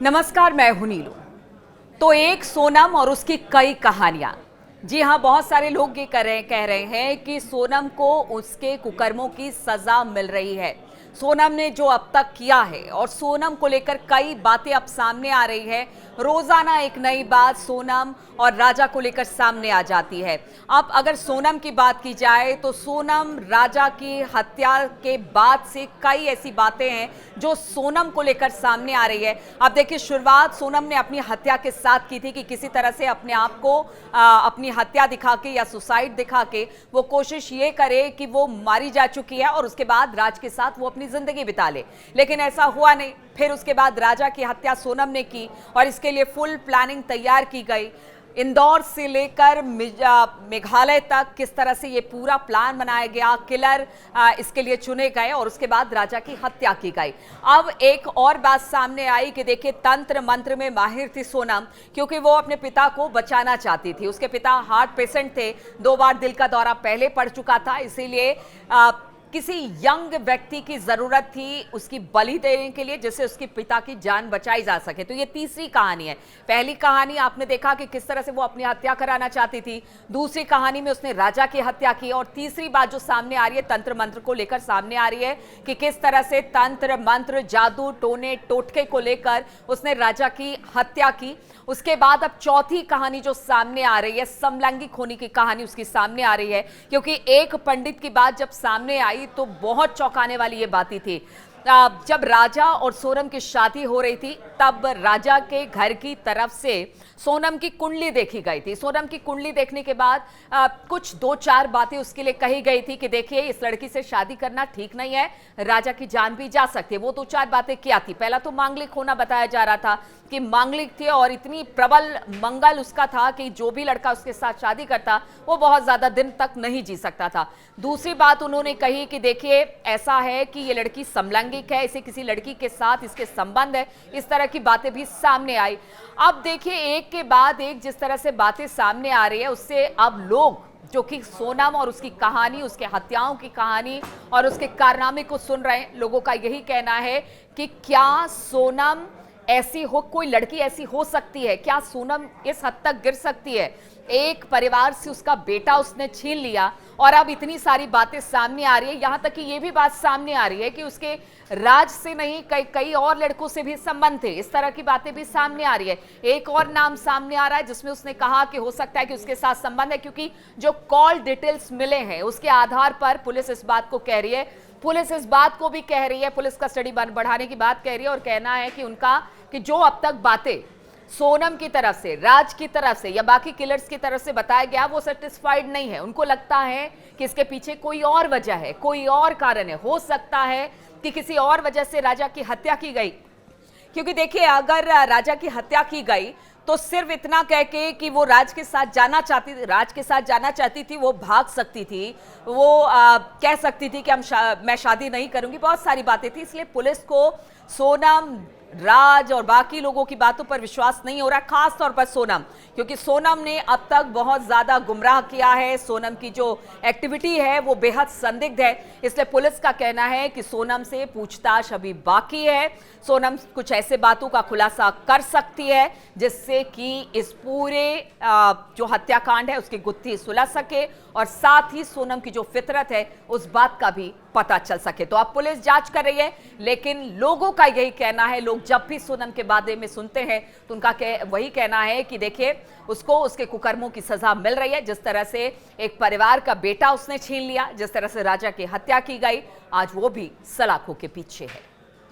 नमस्कार, मैं हूं नीलू। तो एक सोनम और उसकी कई कहानियां। जी हां, बहुत सारे लोग ये कह रहे हैं कि सोनम को उसके कुकर्मों की सजा मिल रही है। सोनम ने जो अब तक किया है और सोनम को लेकर कई बातें अब सामने आ रही है। रोजाना एक नई बात सोनम और राजा को लेकर सामने आ जाती है। अब अगर सोनम की बात की जाए तो सोनम राजा की हत्या के बाद से कई ऐसी बातें हैं जो सोनम को लेकर सामने आ रही है। अब देखिए, शुरुआत सोनम ने अपनी हत्या के साथ की थी कि किसी तरह से अपने आप को अपनी हत्या दिखा के या सुसाइड दिखा के वो कोशिश ये करे कि वो मारी जा चुकी है और उसके बाद राज के साथ वो अपनी जिंदगी बिता ले, लेकिन ऐसा हुआ नहीं। फिर उसके बाद राजा की हत्या सोनम ने की और इसके लिए फुल प्लानिंग तैयार की गई। इंदौर से लेकर मेघालय तक किस तरह से ये पूरा प्लान बनाया गया, किलर इसके लिए चुने गए और उसके बाद राजा की हत्या की गई। अब एक और बात सामने आई कि देखिए, तंत्र मंत्र में माहिर थी सोनम, क्योंकि वो अपने पिता को बचाना चाहती थी। उसके पिता हार्ट पेशेंट थे, 2 बार दिल का दौरा पहले पड़ चुका था, इसीलिए किसी यंग व्यक्ति की जरूरत थी उसकी बलि देने के लिए, जिससे उसके पिता की जान बचाई जा सके। तो ये तीसरी कहानी है। पहली कहानी आपने देखा कि किस तरह से वो अपनी हत्या कराना चाहती थी, दूसरी कहानी में उसने राजा की हत्या की, और तीसरी बात जो सामने आ रही है तंत्र मंत्र को लेकर सामने आ रही है कि किस तरह से तंत्र मंत्र, जादू टोने टोटके को लेकर उसने राजा की हत्या की। उसके बाद अब चौथी कहानी जो सामने आ रही है, समलैंगिक होने की कहानी उसकी सामने आ रही है, क्योंकि एक पंडित की बात जब सामने आई तो बहुत चौंकाने वाली ये बातें थी। जब राजा और सोनम की शादी हो रही थी तब राजा के घर की तरफ से सोनम की कुंडली देखी गई थी। सोनम की कुंडली देखने के बाद कुछ 2-4 बातें उसके लिए कही गई थी कि देखिए, इस लड़की से शादी करना ठीक नहीं है, राजा की जान भी जा सकती है। वो 2-4 बातें क्या थी? पहला तो मांगलिक होना बताया जा रहा था कि मांगलिक थे और इतनी प्रबल मंगल उसका था कि जो भी लड़का उसके साथ शादी करता वो बहुत ज्यादा दिन तक नहीं जी सकता था। दूसरी बात उन्होंने कही कि देखिए, ऐसा है कि ये लड़की समलैंगिक है, इसे किसी लड़की के साथ इसके संबंध है, इस तरह की बातें भी सामने आई। अब देखिए, एक के बाद एक जिस तरह से बातें सामने आ रही है, उससे अब लोग जो कि सोनम और उसकी कहानी, उसके हत्याओं की कहानी और उसके कारनामे को सुन रहे हैं, लोगों का यही कहना है कि क्या सोनम ऐसी हो, कोई लड़की ऐसी हो सकती है? क्या सोनम इस हद तक गिर सकती है? एक परिवार से उसका बेटा उसने छीन लिया और अब इतनी सारी बातें सामने आ रही है। यहां तक कि ये भी बात सामने आ रही है कि उसके राज से नहीं, कई और लड़कों से भी संबंध थे। इस तरह की बातें भी सामने आ रही है। एक और नाम सामने आ रहा है जिसमें उसने कहा कि हो सकता है कि उसके साथ संबंध है, क्योंकि जो कॉल डिटेल्स मिले हैं उसके आधार पर पुलिस इस बात को कह रही है। पुलिस इस बात को भी कह रही है, पुलिस कस्टडी बढ़ाने की बात कह रही है और कहना है कि उनका कि जो अब तक बातें सोनम की तरफ से, राज की तरफ से या बाकी किलर्स की तरफ से बताया गया, वो सेटिस्फाइड नहीं है। उनको लगता है कि इसके पीछे कोई और वजह है, कोई और कारण है। हो सकता है कि किसी और वजह से राजा की हत्या की गई, क्योंकि देखिए, अगर राजा की हत्या की गई तो सिर्फ इतना कह के कि वो राज के साथ जाना चाहती थी, वो भाग सकती थी, वो कह सकती थी कि मैं शादी नहीं करूंगी, बहुत सारी बातें थी। इसलिए पुलिस को सोनम, राज और बाकी लोगों की बातों पर विश्वास नहीं हो रहा, खास तौर पर सोनम, क्योंकि सोनम ने अब तक बहुत ज्यादा गुमराह किया है। सोनम की जो एक्टिविटी है वो बेहद संदिग्ध है, इसलिए पुलिस का कहना है कि सोनम से पूछताछ अभी बाकी है। सोनम कुछ ऐसे बातों का खुलासा कर सकती है जिससे कि इस पूरे जो हत्याकांड है उसकी गुत्थी सुलझ सके और साथ ही सोनम की जो फितरत है उस बात का भी पता चल सके। तो अब पुलिस जांच कर रही है, लेकिन लोगों का यही कहना है, लोग जब भी सोनम के बारे में सुनते हैं तो उनका वही कहना है कि देखिए, उसको उसके कुकर्मों की सजा मिल रही है। जिस तरह से एक परिवार का बेटा उसने छीन लिया, जिस तरह से राजा की हत्या की गई, आज वो भी सलाखों के पीछे है।